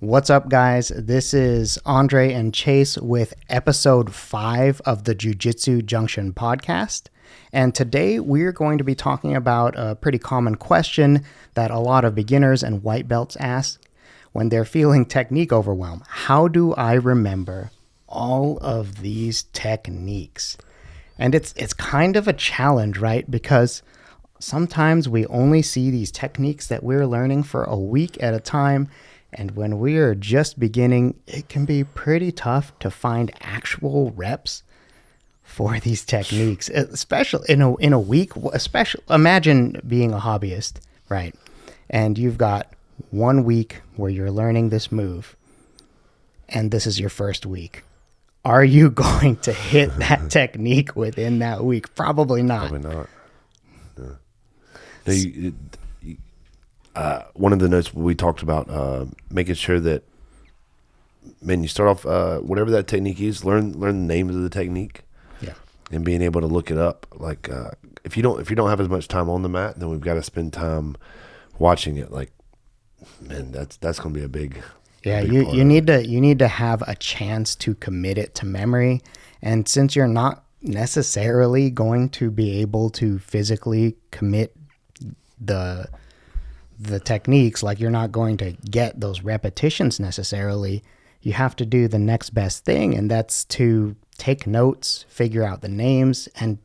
What's up, guys? This is Andre and Chase with episode 5 of the Jiu Jitsu Junction podcast. And today we're going to be talking about a pretty common question that a lot of beginners and white belts ask when they're feeling technique overwhelm. How do I remember all of these techniques? And it's kind of a challenge, right? Because sometimes we only see these techniques that we're learning for a week at a time. And when we are just beginning, it can be pretty tough to find actual reps for these techniques, especially in a week. Especially, imagine being a hobbyist, right? And you've got 1 week where you're learning this move, and this is your first week. Are you going to hit that technique within that week? Probably not. Probably not. No. One of the notes we talked about, making sure that, man, you start off, whatever that technique is, learn the name of the technique. Yeah. And being able to look it up. Like, if you don't have as much time on the mat, then we've got to spend time watching it. Like, man, that's going to be a big. Yeah. You need to have a chance to commit it to memory. And since you're not necessarily going to be able to physically commit the techniques, like you're not going to get those repetitions necessarily, you have to do the next best thing, and that's to take notes, figure out the names, and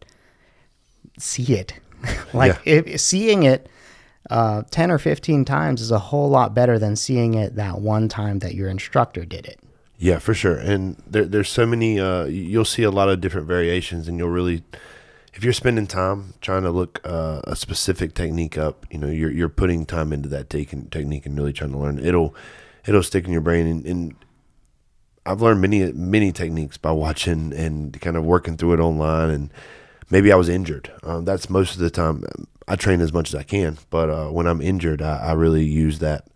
see it. Seeing it 10 or 15 times is a whole lot better than seeing it that one time that your instructor did it. Yeah, for sure. And there's so many, you'll see a lot of different variations, and you'll really, if you're spending time trying to look a specific technique up, you're putting time into that technique and really trying to learn. It'll stick in your brain. And I've learned many techniques by watching and kind of working through it online. And maybe I was injured. That's most of the time. I train as much as I can, but when I'm injured, I really use that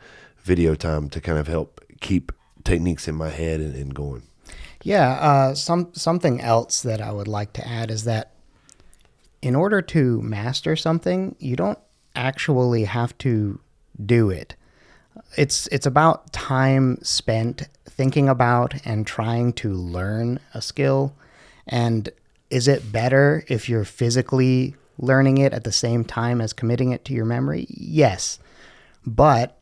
video time to kind of help keep techniques in my head and going. Yeah. Something else that I would like to add is that in order to master something, you don't actually have to do it. It's about time spent thinking about and trying to learn a skill. And is it better if you're physically learning it at the same time as committing it to your memory? Yes. But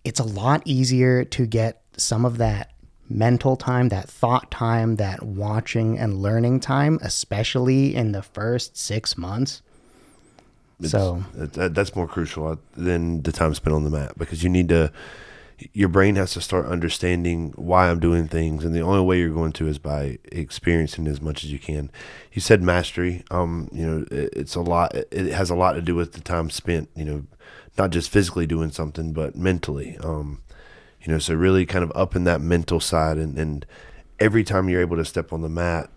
it's a lot easier to get some of that mental time, that thought time, that watching and learning time, especially in the first 6 months. That's more crucial than the time spent on the mat, because your brain has to start understanding why I'm doing things, and the only way you're going to is by experiencing as much as you can. You said mastery. It's a lot. It has a lot to do with the time spent. Not just physically doing something, but mentally. So really kind of up in that mental side, and every time you're able to step on the mat,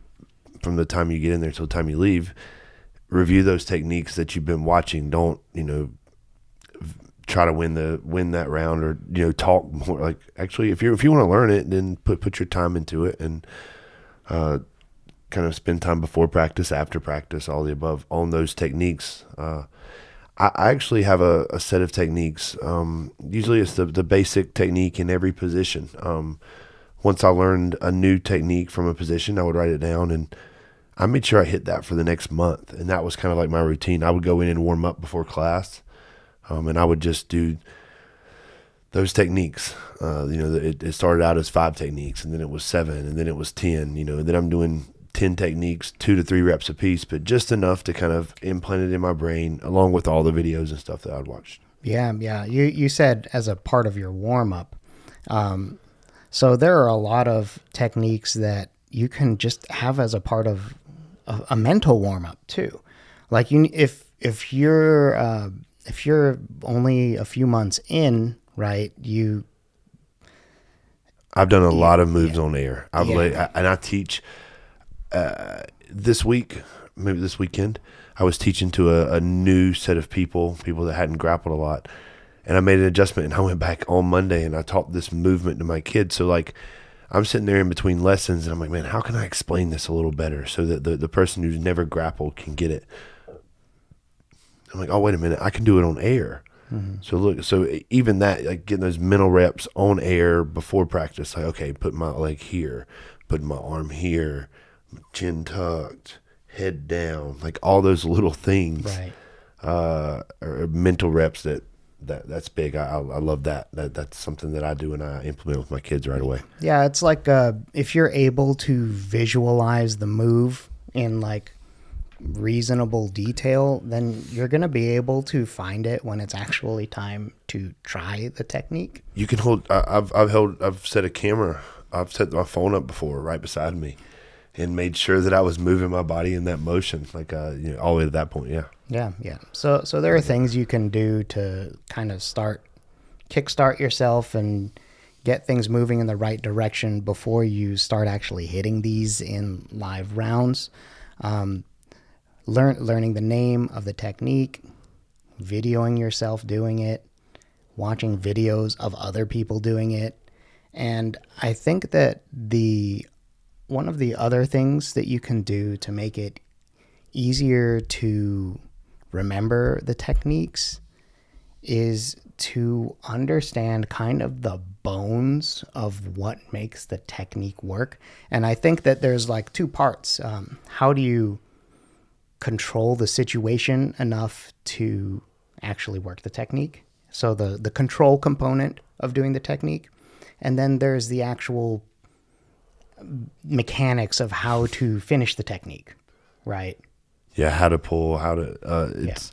from the time you get in there till the time you leave, review those techniques that you've been watching. Don't, try to win that round, or, talk more. Like, actually, if you want to learn it, then put your time into it, and kind of spend time before practice, after practice, all the above on those techniques. I actually have a set of techniques. Usually it's the basic technique in every position. Once I learned a new technique from a position, I would write it down, and I made sure I hit that for the next month. And that was kind of like my routine. I would go in and warm up before class, and I would just do those techniques. It started out as 5 techniques, and then it was 7, and then it was 10, and then I'm doing 10 techniques, 2 to 3 reps a piece, but just enough to kind of implant it in my brain, along with all the videos and stuff that I'd watched. Yeah. You said as a part of your warm up. So there are a lot of techniques that you can just have as a part of a mental warm up too. Like if you're only a few months in, right? I've done a lot of moves on air. I teach. This week, maybe this weekend, I was teaching to a new set of people that hadn't grappled a lot, and I made an adjustment, and I went back on Monday and I taught this movement to my kids. So like, I'm sitting there in between lessons, and I'm like, man, how can I explain this a little better so that the person who's never grappled can get it? I'm like, oh, wait a minute, I can do it on air. So look, so even that, like getting those mental reps on air before practice, like, okay, put my leg here, put my arm here, chin tucked, head down, like all those little things, Right. Are mental reps that's big. I love that. That's something that I do and I implement with my kids right away. Yeah, it's like if you're able to visualize the move in like reasonable detail, then you're going to be able to find it when it's actually time to try the technique. You can hold. I've set a camera. I've set my phone up before, right beside me, and made sure that I was moving my body in that motion, like all the way to that point. Yeah. Yeah. So there are things you can do to kind of kickstart yourself and get things moving in the right direction before you start actually hitting these in live rounds. Learning the name of the technique, videoing yourself doing it, watching videos of other people doing it. And I think that one of the other things that you can do to make it easier to remember the techniques is to understand kind of the bones of what makes the technique work. And I think that there's like two parts. How do you control the situation enough to actually work the technique? So the control component of doing the technique. And then there's the actual mechanics of how to finish the technique, right? Yeah, how to pull,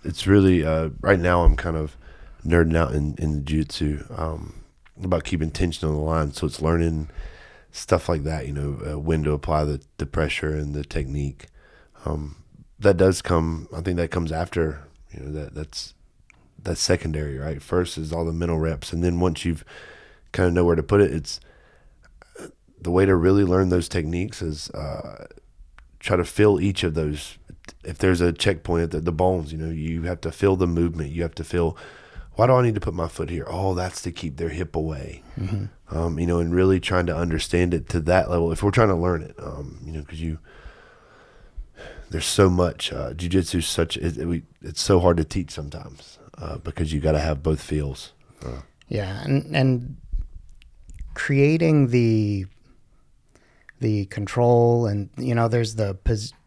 it's really, right now I'm kind of nerding out in jiu-jitsu, about keeping tension on the line. So it's learning stuff like that, when to apply the pressure and the technique. That does come, I think that comes after, that's secondary, right? First is all the mental reps. And then once you've kind of know where to put it, it's the way to really learn those techniques is, try to feel each of those. If there's a checkpoint at the bones, you have to feel the movement. You have to feel, why do I need to put my foot here? Oh, that's to keep their hip away. And really trying to understand it to that level. If we're trying to learn it, because there's so much, jiu-jitsu is it's so hard to teach sometimes, because you got to have both feels. Yeah. And creating the control and, there's the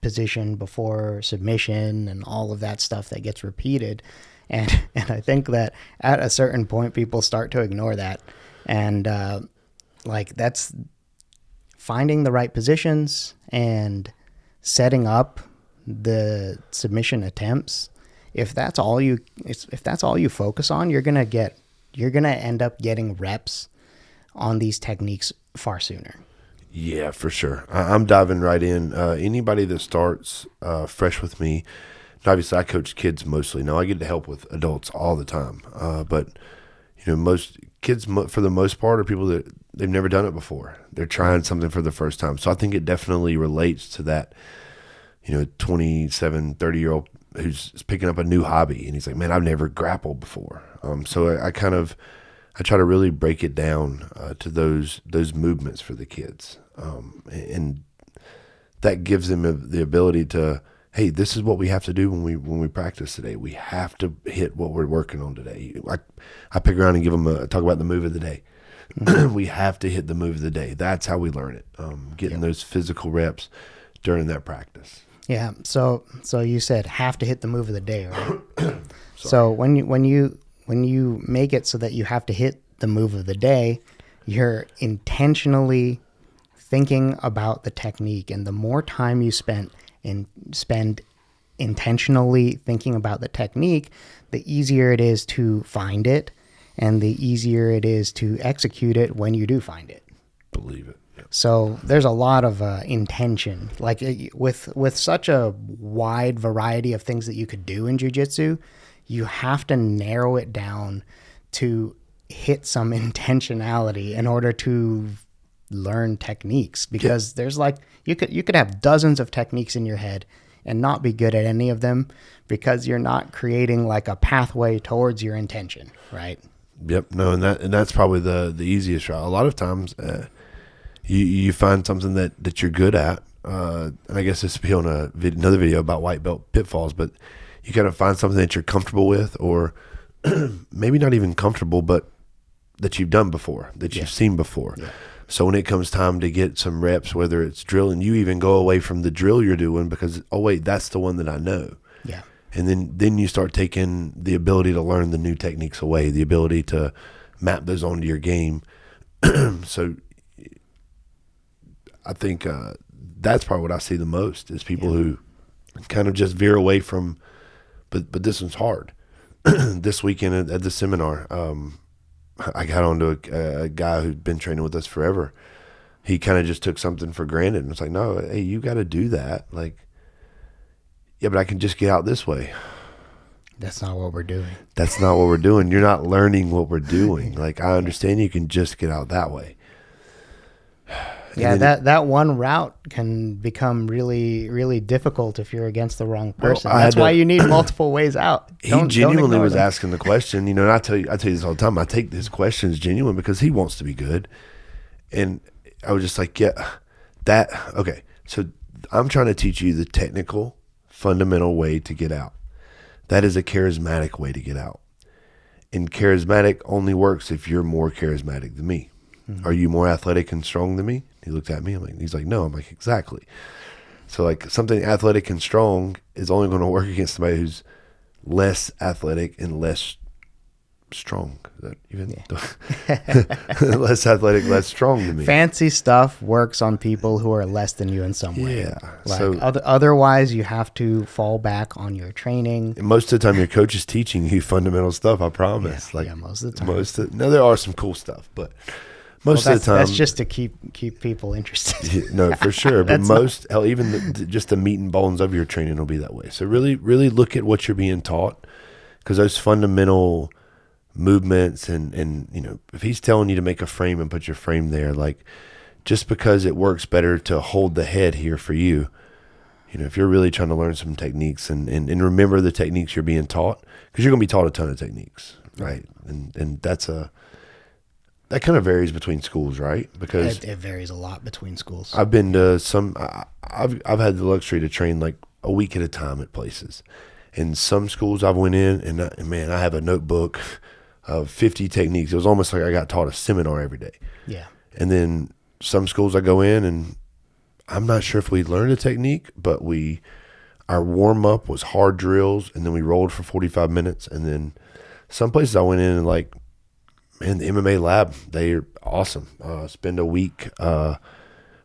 position before submission and all of that stuff that gets repeated. And I think that at a certain point, people start to ignore that. And that's finding the right positions and setting up the submission attempts. If that's all you focus on, you're going to end up getting reps on these techniques far sooner. Yeah, for sure. I'm diving right in. Anybody that starts fresh with me, obviously I coach kids mostly. Now I get to help with adults all the time. But most kids, for the most part, are people that they've never done it before. They're trying something for the first time. So I think it definitely relates to that, 27, 30-year-old who's picking up a new hobby. And he's like, man, I've never grappled before. So I try to really break it down to those movements for the kids. And that gives them the ability to, hey, this is what we have to do when we practice today. We have to hit what we're working on today. I pick around and give them talk about the move of the day. We have to hit the move of the day. That's how we learn it. Getting those physical reps during that practice. Yeah. So you said have to hit the move of the day, right? So when you make it so that you have to hit the move of the day, you're intentionally thinking about the technique. And the more time you spend intentionally thinking about the technique, the easier it is to find it and the easier it is to execute it when you do find it. Believe it. Yeah. So there's a lot of intention. Like with such a wide variety of things that you could do in jiu-jitsu, you have to narrow it down to hit some intentionality in order to learn techniques, because there's you could have dozens of techniques in your head and not be good at any of them because you're not creating like a pathway towards your intention, right? Yep. No, and that's probably the easiest route. A lot of times you find something that you're good at, and I guess this would be on another video about white belt pitfalls, but you kind of find something that you're comfortable with or maybe not even comfortable, but that you've done before, that you've seen before. Yeah. So when it comes time to get some reps, whether it's drilling, you even go away from the drill you're doing because, oh wait, that's the one that I know. Yeah. And then you start taking the ability to learn the new techniques away, the ability to map those onto your game. So I think that's probably what I see the most is people who kind of just veer away from, but this one's hard. This weekend at the seminar, I got onto a guy who'd been training with us forever. He kind of just took something for granted. And it's like, no, hey, you got to do that. Like, yeah, but I can just get out this way. That's not what we're doing. That's not what we're doing. You're not learning what we're doing. Like, I understand you can just get out that way. Yeah, that one route can become really, really difficult if you're against the wrong person. Well, that's why you need multiple ways out. He genuinely was asking the question, and I tell you this all the time. I take his questions genuine because he wants to be good. And I was just like, okay. So I'm trying to teach you the technical, fundamental way to get out. That is a charismatic way to get out. And charismatic only works if you're more charismatic than me. Mm-hmm. Are you more athletic and strong than me? He looked at me. He's like, no. I'm like, exactly. So like something athletic and strong is only going to work against somebody who's less athletic and less strong. Is that even less athletic, less strong than me? Fancy stuff works on people who are less than you in some way. Yeah. Like so otherwise, you have to fall back on your training. Most of the time, your coach is teaching you fundamental stuff. I promise. Yeah, most of the time. Now there are some cool stuff, but. Most of the time, that's just to keep people interested. No, for sure. But just the meat and bones of your training will be that way. So really, really look at what you're being taught, because those fundamental movements and if he's telling you to make a frame and put your frame there, like just because it works better to hold the head here for you, if you're really trying to learn some techniques and remember the techniques you're being taught, because you're going to be taught a ton of techniques, right? And that kind of varies between schools, right? Because it varies a lot between schools. I've been to some. I've had the luxury to train like a week at a time at places. In some schools, I went in and man, I have a notebook of 50 techniques. It was almost like I got taught a seminar every day. Yeah. And then some schools I go in and I'm not sure if we learned a technique, but our warm up was hard drills, and then we rolled for 45 minutes, and then some places I went in and like. Man, the MMA lab, they're awesome. Spend a week.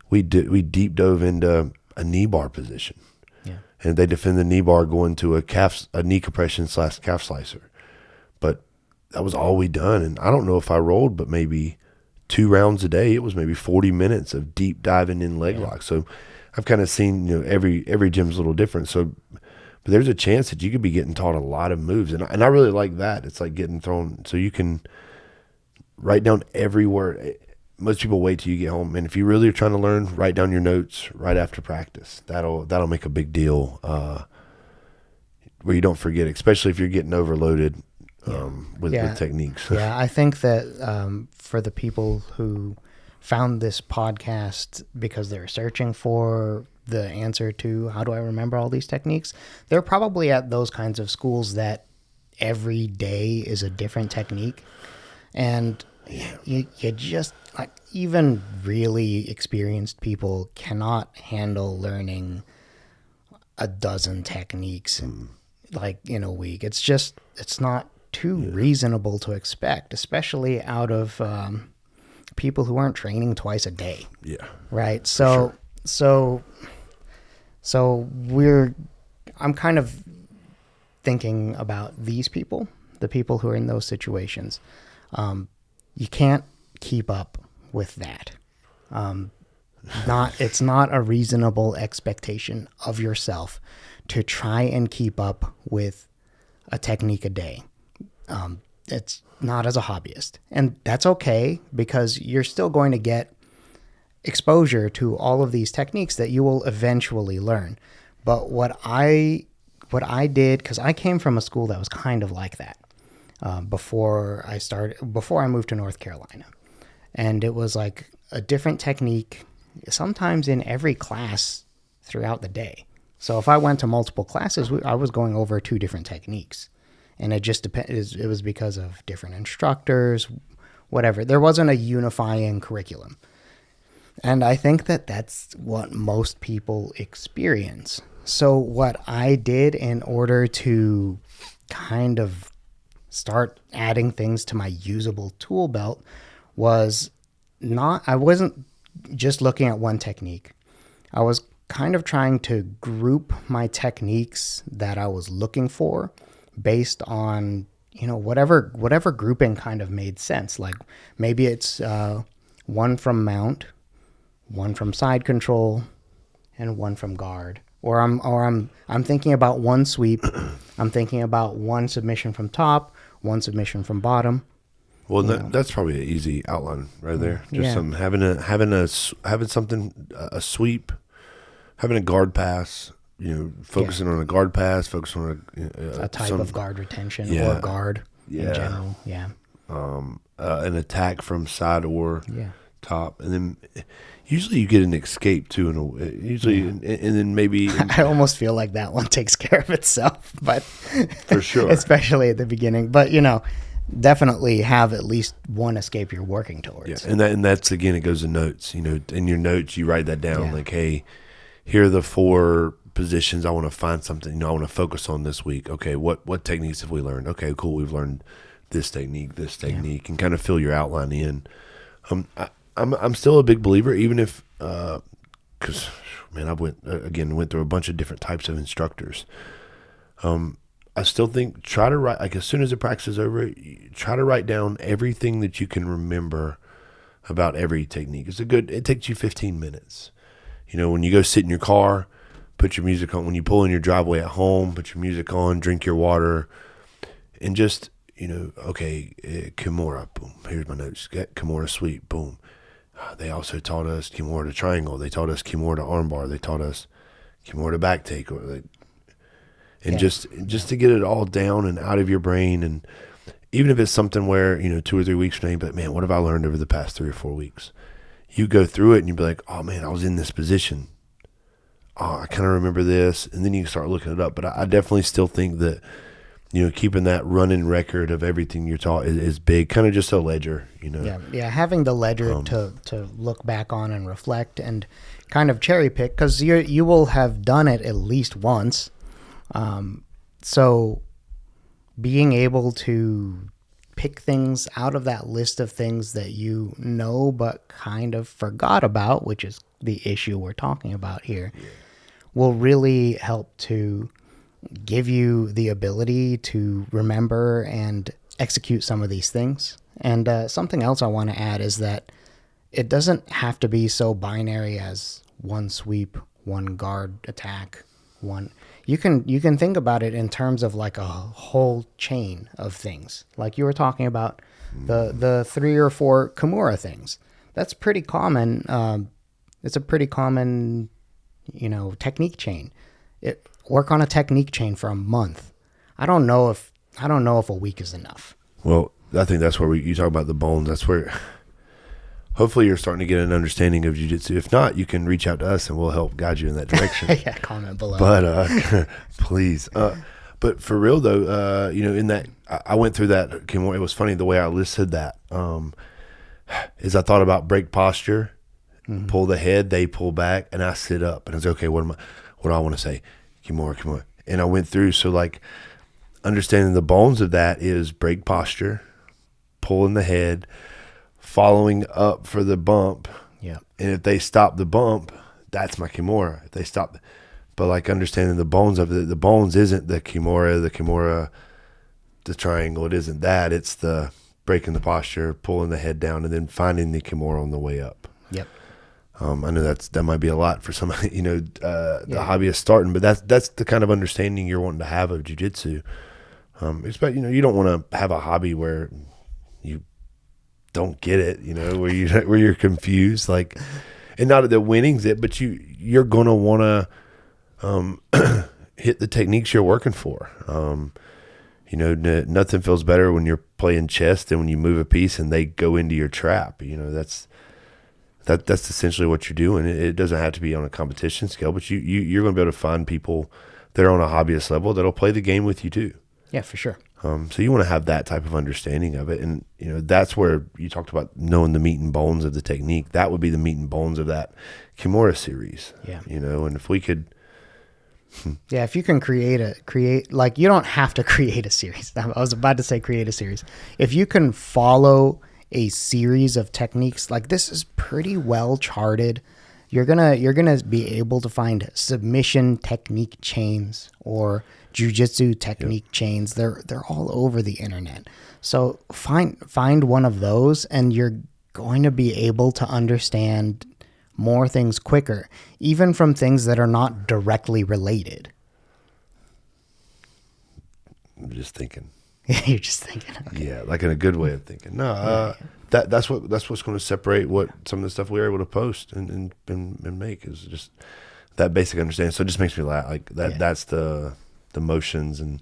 We deep dove into a knee bar position. Yeah. And they defend the knee bar going to a knee compression / calf slicer. But that was all we done. And I don't know if I rolled, but maybe 2 rounds a day. It was maybe 40 minutes of deep diving in leg lock. So I've kind of seen, every gym's a little different. So, but there's a chance that you could be getting taught a lot of moves. And I really like that. It's like getting thrown, so you can write down every word. Most people wait till you get home, and if you really are trying to learn, write down your notes right after practice. That'll make a big deal where you don't forget, especially if you're getting overloaded with techniques. Yeah, I think that for the people who found this podcast because they're searching for the answer to how do I remember all these techniques, they're probably at those kinds of schools that every day is a different technique. And you just, like, even really experienced people cannot handle learning a dozen techniques in a week. It's not too reasonable to expect, especially out of people who aren't training twice a day. Yeah. Right. So I'm kind of thinking about these people, the people who are in those situations. You can't keep up with that. It's not a reasonable expectation of yourself to try and keep up with a technique a day. It's not as a hobbyist, and that's okay, because you're still going to get exposure to all of these techniques that you will eventually learn. But what I did, because I came from a school that was kind of like that. Before I moved to North Carolina, and it was like a different technique, sometimes in every class throughout the day. So if I went to multiple classes, I was going over 2 different techniques, and it just depends. It was because of different instructors, whatever. There wasn't a unifying curriculum. And I think that that's what most people experience. So what I did in order to kind of start adding things to my usable tool belt was I wasn't just looking at one technique. I was kind of trying to group my techniques that I was looking for based on, whatever grouping kind of made sense. Like maybe it's one from mount, one from side control, and one from guard. Or I'm thinking about one sweep. I'm thinking about one submission from top, one submission from bottom. Well, that's probably an easy outline right there. Just some having something, a sweep, having a guard pass. Focusing on a guard pass, focusing on a type of guard retention or guard in general. Yeah. An attack from side or top, and then usually you get an escape too, and then maybe I almost feel like that one takes care of itself, but for sure, especially at the beginning. But definitely have at least one escape you're working towards. Yeah, and that's again, it goes to notes. In your notes you write that down, like, hey, here are the 4 positions I want to find something. I want to focus on this week. Okay, what techniques have we learned? Okay, cool, we've learned this technique, and kind of fill your outline in. I'm still a big believer, even if, because I went through a bunch of different types of instructors. I still think try to write, like as soon as the practice is over, try to write down everything that you can remember about every technique. It takes you 15 minutes. When you go sit in your car, put your music on. When you pull in your driveway at home, put your music on, drink your water, and just, okay, Kimura, boom, here's my notes. Get Kimura sweep, boom. They also taught us Kimura to triangle. They taught us Kimura to armbar. They taught us Kimura to back take. Just to get it all down and out of your brain. And even if it's something where, 2 or 3 weeks from now, but man, what have I learned over the past 3 or 4 weeks? You go through it and you be like, oh man, I was in this position. Oh, I kind of remember this. And then you can start looking it up. But I definitely still think that, keeping that running record of everything you're taught is big, kind of just a ledger, Yeah, having the ledger to look back on and reflect and kind of cherry pick, because you will have done it at least once. So being able to pick things out of that list of things that but kind of forgot about, which is the issue we're talking about here, will really help to give you the ability to remember and execute some of these things. And something else I want to add is that it doesn't have to be so binary as one sweep, one guard attack, one. You can think about it in terms of like a whole chain of things. Like you were talking about the 3 or 4 Kimura things. That's pretty common. It's a pretty common, technique chain. Work on a technique chain for a month. I don't know if a week is enough. Well, I think that's where you talk about the bones. That's where hopefully you're starting to get an understanding of jiu-jitsu. If not, you can reach out to us and we'll help guide you in that direction. Yeah, comment below. But please. But for real though, in that I went through that. It was funny the way I listed that. Is I thought about break posture, pull the head, they pull back, and I sit up, and I was okay. What do I want to say? Kimura. And I went through. So like understanding the bones of that is break posture, pulling the head, following up for the bump. Yeah. And if they stop the bump, that's my Kimura. If they stop, but like understanding the bones of it, the bones isn't the Kimura, the triangle. It isn't that. It's the breaking the posture, pulling the head down, and then finding the Kimura on the way up. Yep. I know that might be a lot for somebody, the hobbyist starting, but that's the kind of understanding you're wanting to have of jiu-jitsu. Especially, you don't want to have a hobby where you don't get it, where you're confused, like, and not that winning's it, but you're gonna want to hit the techniques you're working for. Nothing feels better when you're playing chess than when you move a piece and they go into your trap. That's essentially what you're doing. It doesn't have to be on a competition scale, but you're going to be able to find people that are on a hobbyist level that'll play the game with you too. Yeah, for sure. So you want to have that type of understanding of it. And, that's where you talked about knowing the meat and bones of the technique. That would be the meat and bones of that Kimura series. Yeah. And if we could. Yeah, if you can create, like, you don't have to create a series. I was about to say create a series. If you can follow a series of techniques, like, this is pretty well charted. You're gonna be able to find submission technique chains or jujitsu technique chains. They're all over the internet. So find one of those, and you're going to be able to understand more things quicker, even from things that are not directly related. I'm just thinking. You're just thinking. Okay. Yeah, like in a good way of thinking. No, that's what's going to separate what some of the stuff we are able to post and make is just that basic understanding. So it just makes me laugh. Like that. Yeah. That's the motions and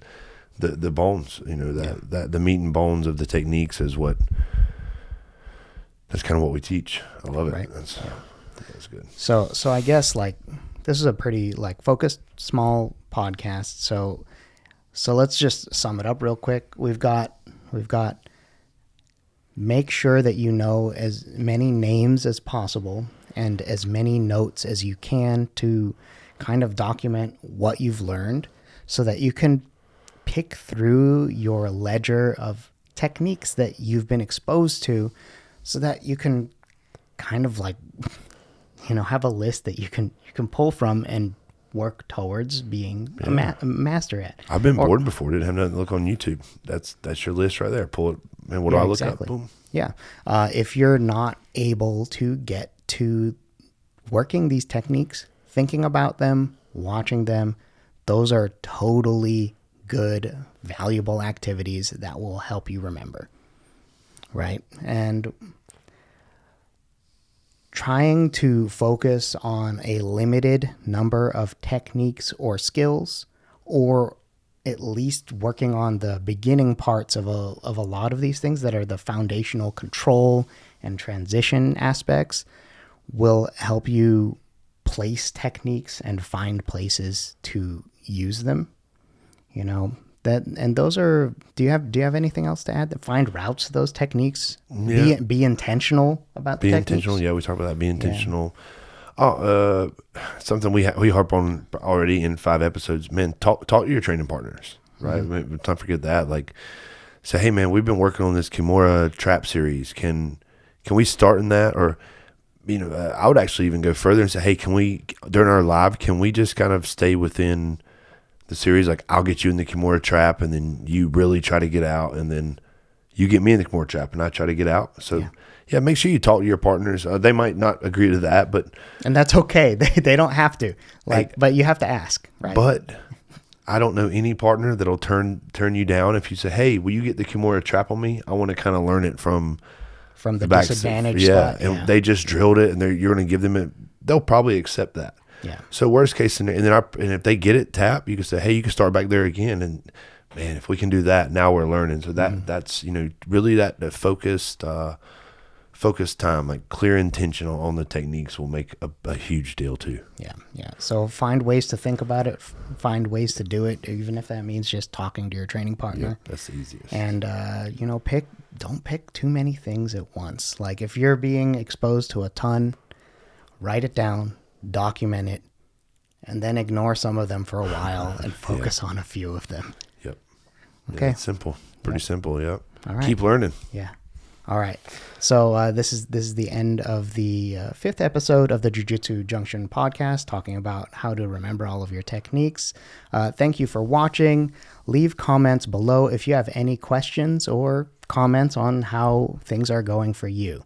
the bones. That the meat and bones of the techniques is what. That's kind of what we teach. I love it. Right. That's good. So I guess, like, this is a pretty, like, focused small podcast. So let's just sum it up real quick. We've got make sure that you know as many names as possible and as many notes as you can to kind of document what you've learned so that you can pick through your ledger of techniques that you've been exposed to so that you can kind of, like, have a list that you can pull from and work towards being a master at. I've been bored before. Didn't have nothing to look on YouTube. That's your list right there. Pull it. And what do I look up? Boom. Yeah. If you're not able to get to working these techniques, thinking about them, watching them, those are totally good, valuable activities that will help you remember. Right? And trying to focus on a limited number of techniques or skills, or at least working on the beginning parts of a lot of these things that are the foundational control and transition aspects, will help you place techniques and find places to use them. And those are. Do you have anything else to add? Find routes to those techniques. Yeah. Be intentional about the techniques. Be intentional. Yeah, we talked about that. Be intentional. Yeah. Something we harp on already in 5 episodes. Man, talk to your training partners. Right. Mm-hmm. Don't forget that. Like, say, hey man, we've been working on this Kimura trap series. Can we start in that? Or I would actually even go further and say, hey, can we during our live? Can we just kind of stay within the series? Like, I'll get you in the Kimura trap, and then you really try to get out, and then you get me in the Kimura trap, and I try to get out. So, yeah, make sure you talk to your partners. They might not agree to that, and that's okay. They don't have to. But you have to ask, right? But I don't know any partner that'll turn you down if you say, "Hey, will you get the Kimura trap on me? I want to kind of learn it from the disadvantage spot." Yeah, and they just drilled it, and you're going to give them it. They'll probably accept that. Yeah. So worst case scenario, and if they get it tap, you can say, hey, you can start back there again. And man, if we can do that, now we're learning. So that's really that focused time, like clear intentional on the techniques will make a huge deal too. Yeah. Yeah. So find ways to think about it, find ways to do it, even if that means just talking to your training partner. Yeah, that's the easiest. And don't pick too many things at once. Like, if you're being exposed to a ton, write it down. Document it, and then ignore some of them for a while and focus on a few of them. Yep. Okay. Yeah, it's simple. Pretty simple. Yep. All right. Keep learning. Yeah. All right. So this is the end of the 5th episode of the Jiu Jitsu Junction podcast, talking about how to remember all of your techniques. Thank you for watching. Leave comments below if you have any questions or comments on how things are going for you.